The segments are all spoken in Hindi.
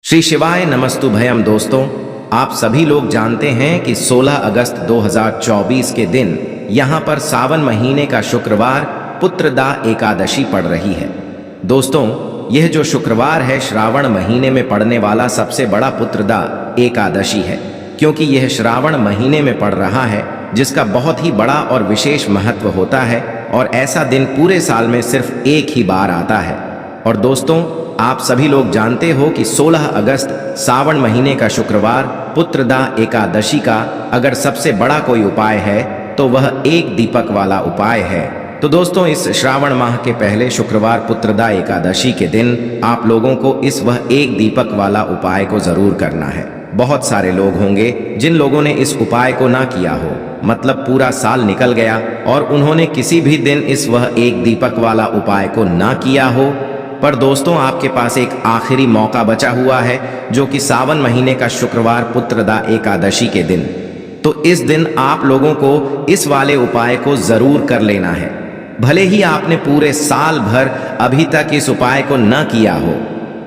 श्री शिवाय नमस्तुभयम। दोस्तों, आप सभी लोग जानते हैं कि 16 अगस्त 2024 के दिन यहाँ पर सावन महीने का शुक्रवार पुत्रदा एकादशी पड़ रही है। दोस्तों, यह जो शुक्रवार है श्रावण महीने में पड़ने वाला सबसे बड़ा पुत्रदा एकादशी है, क्योंकि यह श्रावण महीने में पड़ रहा है, जिसका बहुत ही बड़ा और विशेष महत्व होता है और ऐसा दिन पूरे साल में सिर्फ एक ही बार आता है। और दोस्तों, आप सभी लोग जानते हो कि 16 अगस्त सावन महीने का शुक्रवार पुत्रदा एकादशी का अगर सबसे बड़ा कोई उपाय है तो वह एक दीपक वाला उपाय है। तो दोस्तों, इस श्रावण माह के पहले शुक्रवार पुत्रदा एकादशी के दिन आप लोगों को इस वह एक दीपक वाला उपाय को जरूर करना है। बहुत सारे लोग होंगे जिन लोगों ने इस उपाय को ना किया हो, मतलब पूरा साल निकल गया और उन्होंने किसी भी दिन इस वह एक दीपक वाला उपाय को ना किया हो। पर दोस्तों, आपके पास एक आखिरी मौका बचा हुआ है, जो कि सावन महीने का शुक्रवार पुत्रदा एकादशी के दिन। तो इस दिन आप लोगों को इस वाले उपाय को जरूर कर लेना है। भले ही आपने पूरे साल भर अभी तक इस उपाय को न किया हो,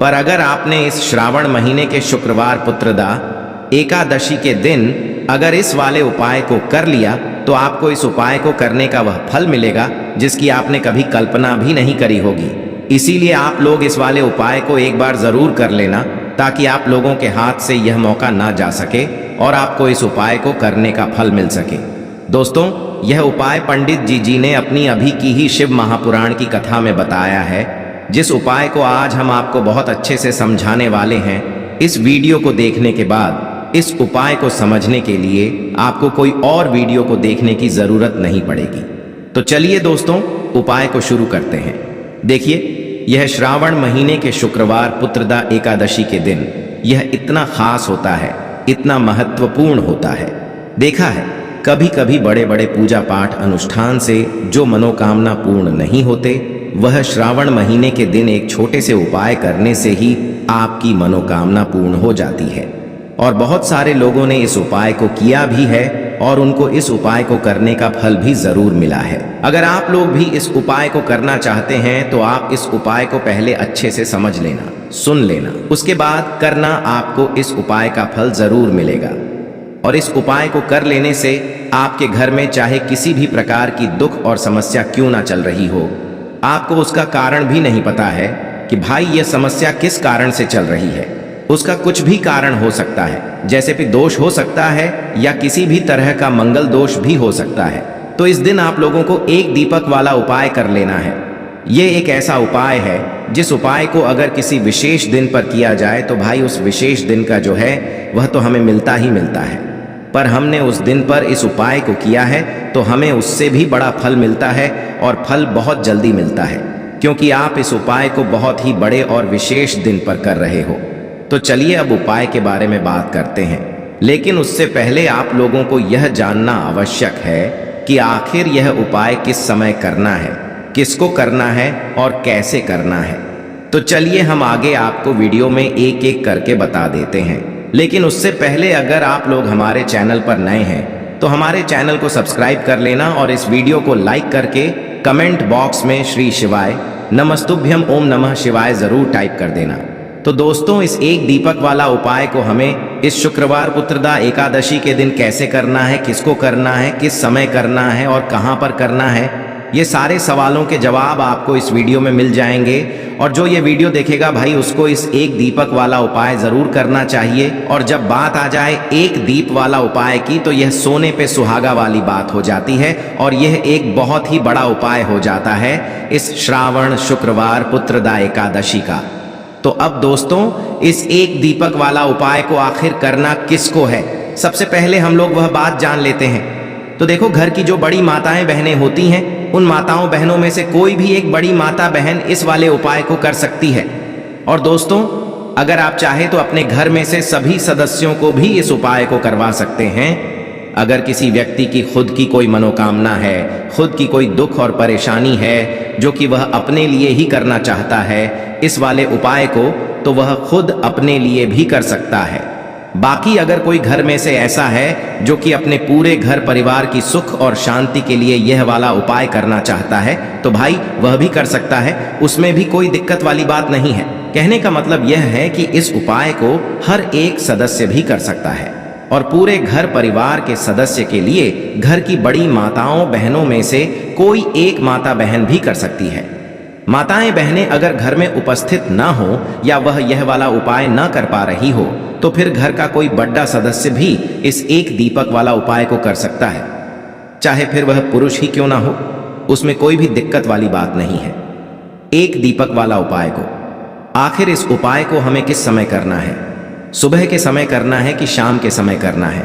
पर अगर आपने इस श्रावण महीने के शुक्रवार पुत्रदा एकादशी के दिन अगर इस वाले उपाय को कर लिया तो आपको इस उपाय को करने का वह फल मिलेगा जिसकी आपने कभी कल्पना भी नहीं करी होगी। इसीलिए आप लोग इस वाले उपाय को एक बार जरूर कर लेना, ताकि आप लोगों के हाथ से यह मौका ना जा सके और आपको इस उपाय को करने का फल मिल सके। दोस्तों, यह उपाय पंडित जी ने अपनी अभी की ही शिव महापुराण की कथा में बताया है, जिस उपाय को आज हम आपको बहुत अच्छे से समझाने वाले हैं। इस वीडियो को देखने के बाद इस उपाय को समझने के लिए आपको कोई और वीडियो को देखने की जरूरत नहीं पड़ेगी। तो चलिए दोस्तों, उपाय को शुरू करते हैं। देखिए, यह श्रावण महीने के शुक्रवार पुत्रदा एकादशी के दिन यह इतना खास होता है, इतना महत्वपूर्ण होता है। देखा है, कभी कभी बड़े बड़े पूजा पाठ अनुष्ठान से जो मनोकामना पूर्ण नहीं होते, वह श्रावण महीने के दिन एक छोटे से उपाय करने से ही आपकी मनोकामना पूर्ण हो जाती है। और बहुत सारे लोगों ने इस उपाय को किया भी है और उनको इस उपाय को करने का फल भी जरूर मिला है। अगर आप लोग भी इस उपाय को करना चाहते हैं तो आप इस उपाय को पहले अच्छे से समझ लेना, सुन लेना, उसके बाद करना, आपको इस उपाय का फल जरूर मिलेगा। और इस उपाय को कर लेने से आपके घर में चाहे किसी भी प्रकार की दुख और समस्या क्यों ना चल रही हो, आपको उसका कारण भी नहीं पता है कि भाई यह समस्या किस कारण से चल रही है। उसका कुछ भी कारण हो सकता है, जैसे कि दोष हो सकता है या किसी भी तरह का मंगल दोष भी हो सकता है। तो इस दिन आप लोगों को एक दीपक वाला उपाय कर लेना है। ये एक ऐसा उपाय है जिस उपाय को अगर किसी विशेष दिन पर किया जाए तो भाई उस विशेष दिन का जो है वह तो हमें मिलता ही मिलता है। पर हमने उस दिन पर इस उपाय को किया है तो हमें उससे भी बड़ा फल मिलता है, और फल बहुत जल्दी मिलता है, क्योंकि आप इस उपाय को बहुत ही बड़े और विशेष दिन पर कर रहे हो। तो चलिए अब उपाय के बारे में बात करते हैं, लेकिन उससे पहले आप लोगों को यह जानना आवश्यक है कि आखिर यह उपाय किस समय करना है, किसको करना है और कैसे करना है। तो चलिए हम आगे आपको वीडियो में एक एक करके बता देते हैं। लेकिन उससे पहले अगर आप लोग हमारे चैनल पर नए हैं तो हमारे चैनल को सब्सक्राइब कर लेना और इस वीडियो को लाइक करके कमेंट बॉक्स में श्री शिवाय नमस्तुभ्यम ओम नमः शिवाय जरूर टाइप कर देना। तो दोस्तों, इस एक दीपक वाला उपाय को हमें इस शुक्रवार पुत्रदा एकादशी के दिन कैसे करना है, किसको करना है, किस समय करना है और कहां पर करना है, ये सारे सवालों के जवाब आपको इस वीडियो में मिल जाएंगे। और जो ये वीडियो देखेगा भाई, उसको इस एक दीपक वाला उपाय जरूर करना चाहिए। और जब बात आ जाए एक दीप वाला उपाय की, तो यह सोने पे सुहागा वाली बात हो जाती है और यह एक बहुत ही बड़ा उपाय हो जाता है इस श्रावण शुक्रवार पुत्रदा एकादशी का। तो अब दोस्तों, इस एक दीपक वाला उपाय को आखिर करना किसको है, सबसे पहले हम लोग वह बात जान लेते हैं। तो देखो, घर की जो बड़ी माताएं बहनें होती हैं, उन माताओं बहनों में से कोई भी एक बड़ी माता बहन इस वाले उपाय को कर सकती है। और दोस्तों, अगर आप चाहे तो अपने घर में से सभी सदस्यों को भी इस उपाय को करवा सकते हैं। अगर किसी व्यक्ति की खुद की कोई मनोकामना है, खुद की कोई दुख और परेशानी है जो कि वह अपने लिए ही करना चाहता है इस वाले उपाय को, तो वह खुद अपने लिए भी कर सकता है। बाकी अगर कोई घर में से ऐसा है जो कि अपने पूरे घर परिवार की सुख और शांति के लिए यह वाला उपाय करना चाहता है, तो भाई वह भी कर सकता है, उसमें भी कोई दिक्कत वाली बात नहीं है। कहने का मतलब यह है कि इस उपाय को हर एक सदस्य भी कर सकता है और पूरे घर परिवार के सदस्य के लिए घर की बड़ी माताओं बहनों में से कोई एक माता बहन भी कर सकती है। माताएं बहनें अगर घर में उपस्थित ना हो या वह यह वाला उपाय ना कर पा रही हो तो फिर घर का कोई बड़ा सदस्य भी इस एक दीपक वाला उपाय को कर सकता है, चाहे फिर वह पुरुष ही क्यों ना हो। उसमें कोई भी दिक्कत वाली बात नहीं है। एक दीपक वाला उपाय को आखिर इस उपाय को हमें किस समय करना है? सुबह के समय करना है कि शाम के समय करना है?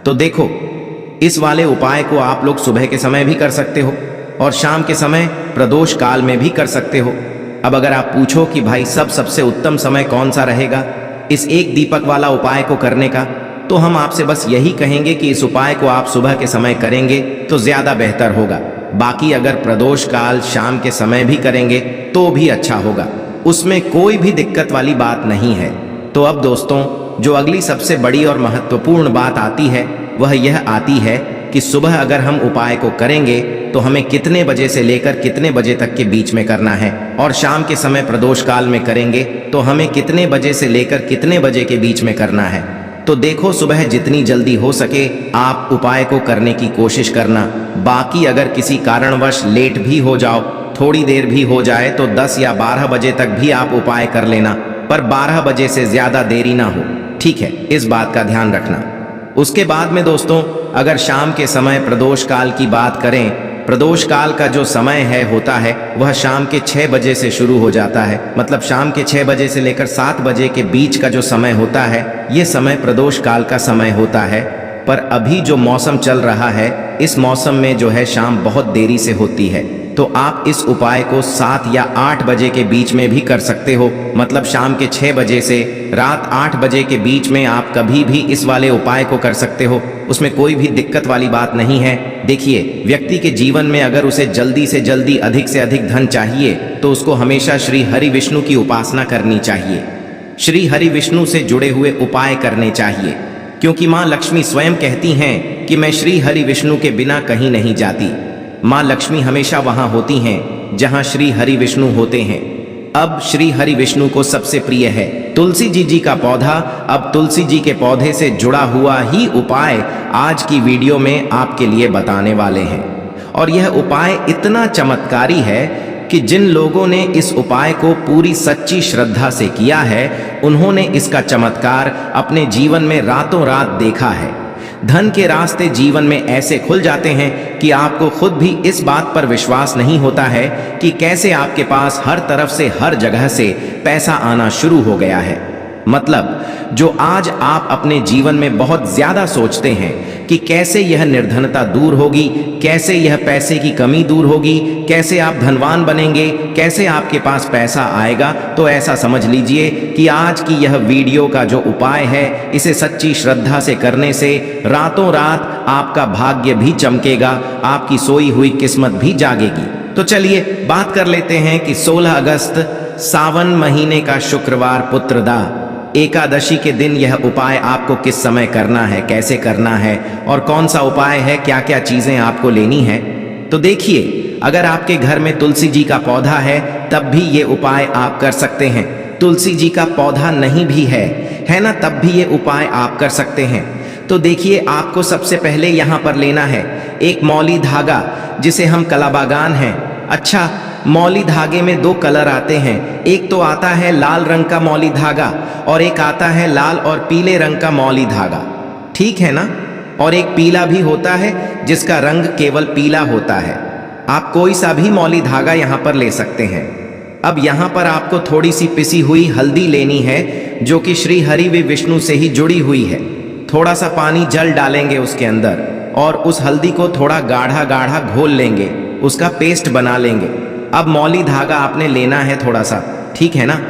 तो देखो, इस वाले उपाय को आप लोग सुबह के समय भी कर सकते हो और शाम के समय प्रदोष काल में भी कर सकते हो। अब अगर आप पूछो कि भाई सबसे उत्तम समय कौन सा रहेगा इस एक दीपक वाला उपाय को करने का, तो हम आपसे बस यही कहेंगे कि इस उपाय को आप सुबह के समय करेंगे तो ज्यादा बेहतर होगा। बाकी अगर प्रदोष काल शाम के समय भी करेंगे तो भी अच्छा होगा, उसमें कोई भी दिक्कत वाली बात नहीं है। तो अब दोस्तों, जो अगली सबसे बड़ी और महत्वपूर्ण बात आती है वह यह आती है कि सुबह अगर हम उपाय को करेंगे तो हमें कितने बजे से लेकर कितने बजे तक के बीच में करना है, और शाम के समय प्रदोष काल में करेंगे तो हमें कितने बजे से लेकर कितने बजे के बीच में करना है। तो देखो, सुबह जितनी जल्दी हो सके आप उपाय को करने की कोशिश करना। बाकी अगर किसी कारणवश लेट भी हो जाओ, थोड़ी देर भी हो जाए तो 10 या 12 बजे तक भी आप उपाय कर लेना, पर 12 बजे से ज्यादा देरी ना हो, ठीक है? इस बात का ध्यान रखना। उसके बाद में दोस्तों, अगर शाम के समय प्रदोष काल की बात करें, प्रदोष काल का जो समय होता है वह शाम के 6 बजे से शुरू हो जाता है। मतलब शाम के 6 बजे से लेकर 7 बजे के बीच का जो समय होता है ये समय प्रदोष काल का समय होता है। पर अभी जो मौसम चल रहा है इस मौसम में जो है शाम बहुत देरी से होती है, तो आप इस उपाय को 7 या 8 बजे के बीच में भी कर सकते हो। मतलब शाम के 6 बजे से रात 8 बजे के बीच में आप कभी भी इस वाले उपाय को कर सकते हो, उसमें कोई भी दिक्कत वाली बात नहीं है। देखिए, व्यक्ति के जीवन में अगर उसे जल्दी से जल्दी अधिक से अधिक धन चाहिए तो उसको हमेशा श्री हरि विष्णु की उपासना करनी चाहिए, श्री हरि विष्णु से जुड़े हुए उपाय करने चाहिए, क्योंकि माँ लक्ष्मी स्वयं कहती हैं कि मैं श्री हरि विष्णु के बिना कहीं नहीं जाती। माँ लक्ष्मी हमेशा वहां होती हैं जहां श्री हरि विष्णु होते हैं। अब श्री हरि विष्णु को सबसे प्रिय है तुलसी जी का पौधा। अब तुलसी जी के पौधे से जुड़ा हुआ ही उपाय आज की वीडियो में आपके लिए बताने वाले हैं, और यह उपाय इतना चमत्कारी है कि जिन लोगों ने इस उपाय को पूरी सच्ची श्रद्धा से किया है उन्होंने इसका चमत्कार अपने जीवन में रातों रात देखा है। धन के रास्ते जीवन में ऐसे खुल जाते हैं कि आपको खुद भी इस बात पर विश्वास नहीं होता है कि कैसे आपके पास हर तरफ से हर जगह से पैसा आना शुरू हो गया है। मतलब जो आज आप अपने जीवन में बहुत ज्यादा सोचते हैं कि कैसे यह निर्धनता दूर होगी, कैसे यह पैसे की कमी दूर होगी, कैसे आप धनवान बनेंगे, कैसे आपके पास पैसा आएगा, तो ऐसा समझ लीजिए कि आज की यह वीडियो का जो उपाय है इसे सच्ची श्रद्धा से करने से रातों रात आपका भाग्य भी चमकेगा, आपकी सोई हुई किस्मत भी जागेगी। तो चलिए बात कर लेते हैं कि 16 अगस्त सावन महीने का शुक्रवार पुत्रदा एकादशी के दिन यह उपाय आपको किस समय करना है, कैसे करना है और कौन सा उपाय है, क्या क्या चीजें आपको लेनी है। तो देखिए, अगर आपके घर में तुलसी जी का पौधा है तब भी ये उपाय आप कर सकते हैं। तुलसी जी का पौधा नहीं भी है ना, तब भी ये उपाय आप कर सकते हैं। तो देखिए, आपको सबसे पहले यहाँ पर लेना है एक मौली धागा, जिसे हम कलाबागान हैं। अच्छा, मौली धागे में 2 कलर आते हैं, एक तो आता है लाल रंग का मौली धागा और एक आता है लाल और पीले रंग का मौली धागा, ठीक है ना? और एक पीला भी होता है जिसका रंग केवल पीला होता है। आप कोई सा भी मौली धागा यहाँ पर ले सकते हैं। अब यहाँ पर आपको थोड़ी सी पिसी हुई हल्दी लेनी है जो कि श्री हरि विष्णु से ही जुड़ी हुई है। थोड़ा सा पानी जल डालेंगे उसके अंदर और उस हल्दी को थोड़ा गाढ़ा गाढ़ा घोल लेंगे, उसका पेस्ट बना लेंगे। अब मौली धागा आपने लेना है थोड़ा सा, ठीक है ना?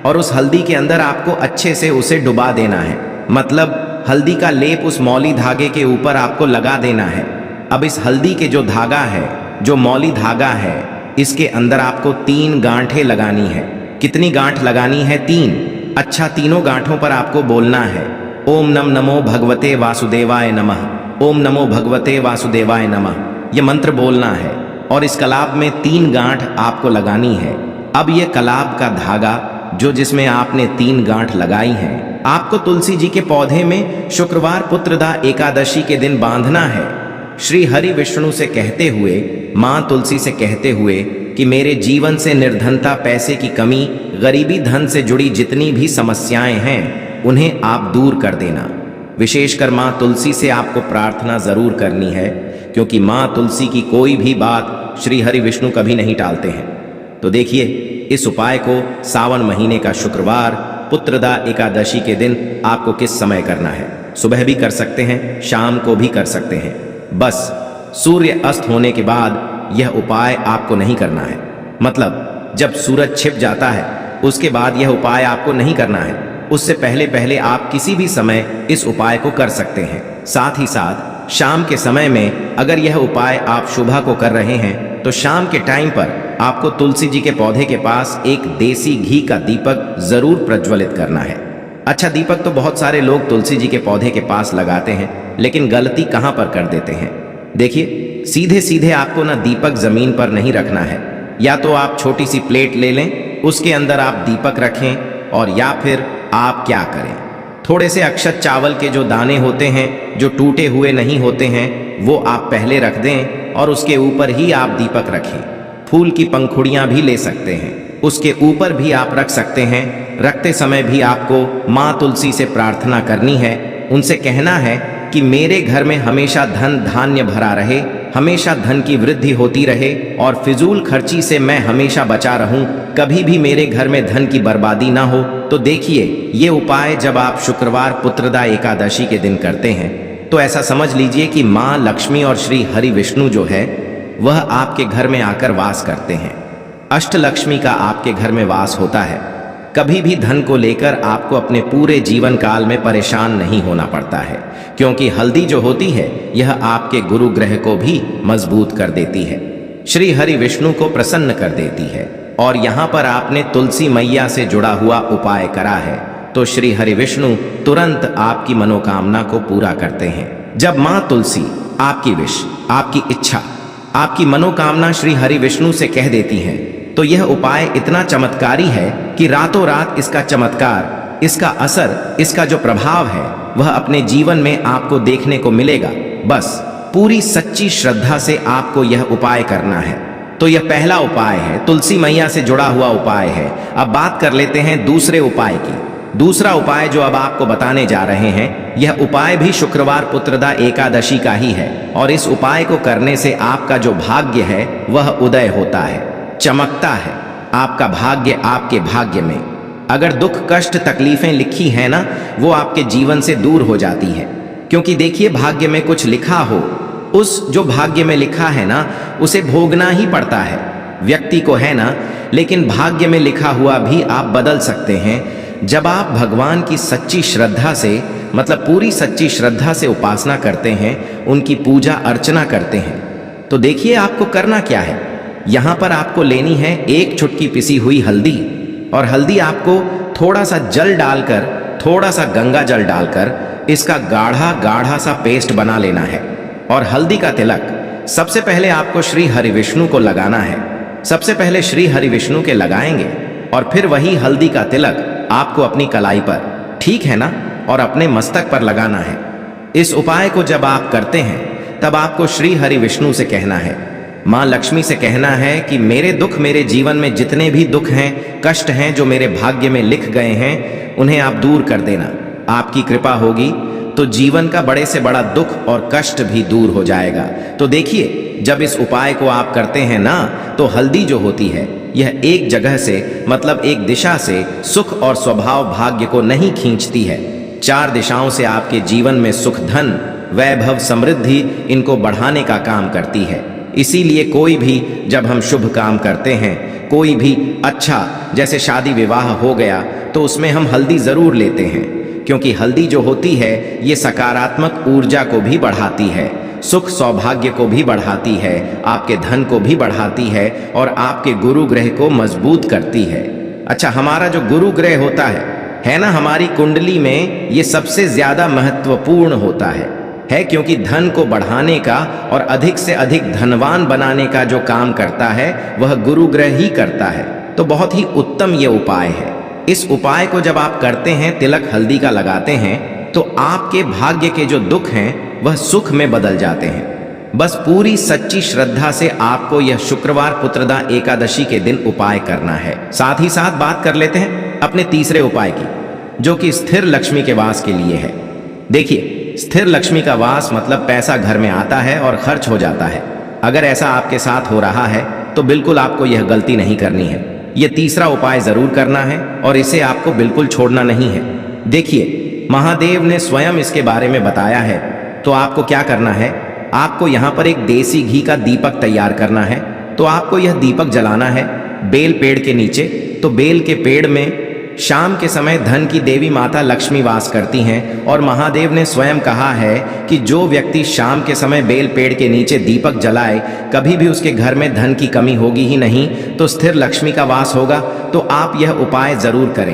और उस हल्दी के अंदर आपको अच्छे से उसे डुबा देना है। मतलब हल्दी का लेप उस मौली धागे के ऊपर आपको लगा देना है। अब इस हल्दी के जो धागा है, जो मौली धागा है, इसके अंदर आपको 3 गांठें लगानी है। कितनी गांठ लगानी है? 3। अच्छा, तीनों गांठों पर आपको बोलना है ओम नमो भगवते वासुदेवाय नमः, ओम नमो भगवते वासुदेवाय नमः। ये मंत्र बोलना है और इस कलाब में 3 गांठ आपको लगानी है। अब ये कलाब का धागा जो जिसमें आपने 3 गांठ लगाई हैं, आपको तुलसी जी के पौधे में शुक्रवार पुत्रदा एकादशी के दिन बांधना है। श्री हरि विष्णु से कहते हुए, माँ तुलसी से कहते हुए कि मेरे जीवन से निर्धनता, पैसे की कमी, गरीबी, धन से जुड़ी जितनी भी समस्याएं हैं उन्हें आप दूर कर देना। विशेषकर माँ तुलसी से आपको प्रार्थना जरूर करनी है, क्योंकि माँ तुलसी की कोई भी बात श्री हरि विष्णु कभी नहीं टालते हैं। तो देखिए, इस उपाय को सावन महीने का शुक्रवार पुत्रदा एकादशी के दिन आपको किस समय करना है। सुबह भी कर सकते हैं, शाम को भी कर सकते हैं। बस सूर्य अस्त होने के बाद यह उपाय आपको नहीं करना है। मतलब जब सूरज छिप जाता है उसके बाद यह उपाय आपको नहीं करना है। उससे पहले पहले आप किसी भी समय इस उपाय को कर सकते हैं। साथ ही साथ शाम के समय में अगर यह उपाय आप सुबह को कर रहे हैं तो शाम के टाइम पर आपको तुलसी जी के पौधे के पास एक देसी घी का दीपक जरूर प्रज्वलित करना है। अच्छा, दीपक तो बहुत सारे लोग तुलसी जी के पौधे के पास लगाते हैं, लेकिन गलती कहाँ पर कर देते हैं। देखिए, सीधे सीधे आपको ना दीपक जमीन पर नहीं रखना है। या तो आप छोटी सी प्लेट ले लें, उसके अंदर आप दीपक रखें, और या फिर आप क्या करें, थोड़े से अक्षत चावल के जो दाने होते हैं, जो टूटे हुए नहीं होते हैं, वो आप पहले रख दें और उसके ऊपर ही आप दीपक रखें। फूल की पंखुड़ियां भी ले सकते हैं, उसके ऊपर भी आप रख सकते हैं। रखते समय भी आपको माँ तुलसी से प्रार्थना करनी है। उनसे कहना है कि मेरे घर में हमेशा धन धान्य भरा रहे, हमेशा धन की वृद्धि होती रहे और फिजूल खर्ची से मैं हमेशा बचा रहूं, कभी भी मेरे घर में धन की बर्बादी ना हो। तो देखिए, ये उपाय जब आप शुक्रवार पुत्रदा एकादशी के दिन करते हैं तो ऐसा समझ लीजिए कि माँ लक्ष्मी और श्री हरि विष्णु जो है वह आपके घर में आकर वास करते हैं। अष्ट लक्ष्मी का आपके घर में वास होता है। कभी भी धन को लेकर आपको अपने पूरे जीवन काल में परेशान नहीं होना पड़ता है, क्योंकि हल्दी जो होती है यह आपके गुरु ग्रह को भी मजबूत कर देती है, श्री हरि विष्णु को प्रसन्न कर देती है। और यहाँ पर आपने तुलसी मैया से जुड़ा हुआ उपाय करा है तो श्री हरि विष्णु तुरंत आपकी मनोकामना को पूरा करते हैं। जब माँ तुलसी आपकी विश, आपकी इच्छा, आपकी मनोकामना श्री हरि विष्णु से कह देती हैं तो यह उपाय इतना चमत्कारी है कि रातों रात इसका चमत्कार, इसका असर, इसका जो प्रभाव है वह अपने जीवन में आपको देखने को मिलेगा। बस पूरी सच्ची श्रद्धा से आपको यह उपाय करना है। तो यह पहला उपाय है, तुलसी मैया से जुड़ा हुआ उपाय है। अब बात कर लेते हैं दूसरे उपाय की। दूसरा उपाय जो अब आपको बताने जा रहे हैं, यह उपाय भी शुक्रवार पुत्रदा एकादशी का ही है और इस उपाय को करने से आपका जो भाग्य है वह उदय होता है, चमकता है। आपका भाग्य आपके भाग्य में अगर दुख, कष्ट, तकलीफें लिखी हैं ना, वो आपके जीवन से दूर हो जाती है। क्योंकि देखिए, भाग्य में कुछ लिखा हो, उस जो भाग्य में लिखा है ना उसे भोगना ही पड़ता है व्यक्ति को, है ना। लेकिन भाग्य में लिखा हुआ भी आप बदल सकते हैं जब आप भगवान की सच्ची श्रद्धा से, मतलब पूरी सच्ची श्रद्धा से उपासना करते हैं, उनकी पूजा अर्चना करते हैं। तो देखिए, आपको करना क्या है। यहाँ पर आपको लेनी है 1 चुटकी पिसी हुई हल्दी, और हल्दी आपको थोड़ा सा जल डालकर, थोड़ा सा गंगा जल डालकर इसका गाढ़ा गाढ़ा सा पेस्ट बना लेना है। और हल्दी का तिलक सबसे पहले आपको श्री हरि विष्णु को लगाना है। सबसे पहले श्री हरि विष्णु के लगाएंगे और फिर वही हल्दी का तिलक आपको अपनी कलाई पर, ठीक है ना, और अपने मस्तक पर लगाना है। इस उपाय को जब आप करते हैं तब आपको श्री हरि विष्णु से कहना है, माँ लक्ष्मी से कहना है कि मेरे दुख, मेरे जीवन में जितने भी दुख हैं, कष्ट हैं जो मेरे भाग्य में लिख गए हैं, उन्हें आप दूर कर देना। आपकी कृपा होगी तो जीवन का बड़े से बड़ा दुख और कष्ट भी दूर हो जाएगा। तो देखिए, जब इस उपाय को आप करते हैं ना, तो हल्दी जो होती है यह एक जगह से, मतलब एक दिशा से सुख और स्वभाव भाग्य को नहीं खींचती है। 4 दिशाओं से आपके जीवन में सुख, धन, वैभव, समृद्धि इनको बढ़ाने का काम करती है। इसीलिए कोई भी जब हम शुभ काम करते हैं, कोई भी अच्छा, जैसे शादी विवाह हो गया, तो उसमें हम हल्दी जरूर लेते हैं, क्योंकि हल्दी जो होती है ये सकारात्मक ऊर्जा को भी बढ़ाती है, सुख सौभाग्य को भी बढ़ाती है, आपके धन को भी बढ़ाती है और आपके गुरु ग्रह को मजबूत करती है। अच्छा, हमारा जो गुरु ग्रह होता है ना, हमारी कुंडली में ये सबसे ज्यादा महत्वपूर्ण होता है, क्योंकि धन को बढ़ाने का और अधिक से अधिक धनवान बनाने का जो काम करता है वह गुरु ग्रह ही करता है। तो बहुत ही उत्तम ये उपाय है। इस उपाय को जब आप करते हैं, तिलक हल्दी का लगाते हैं, तो आपके भाग्य के जो दुख हैं वह सुख में बदल जाते हैं। बस पूरी सच्ची श्रद्धा से आपको यह शुक्रवार पुत्रदा एकादशी के दिन उपाय करना है। साथ ही साथ बात कर लेते हैं अपने तीसरे उपाय की, जो कि स्थिर लक्ष्मी के वास के लिए है। देखिए, स्थिर लक्ष्मी का वास मतलब पैसा घर में आता है और खर्च हो जाता है। अगर ऐसा आपके साथ हो रहा है तो बिल्कुल आपको यह गलती नहीं करनी है। यह तीसरा उपाय जरूर करना है और इसे आपको बिल्कुल छोड़ना नहीं है। देखिए, महादेव ने स्वयं इसके बारे में बताया है। तो आपको क्या करना है, आपको यहाँ पर एक देसी घी का दीपक तैयार करना है। तो आपको यह दीपक जलाना है बेल पेड़ के नीचे। तो बेल के पेड़ में शाम के समय धन की देवी माता लक्ष्मी वास करती हैं और महादेव ने स्वयं कहा है कि जो व्यक्ति शाम के समय बेल पेड़ के नीचे दीपक जलाए, कभी भी उसके घर में धन की कमी होगी ही नहीं, तो स्थिर लक्ष्मी का वास होगा। तो आप यह उपाय जरूर करें।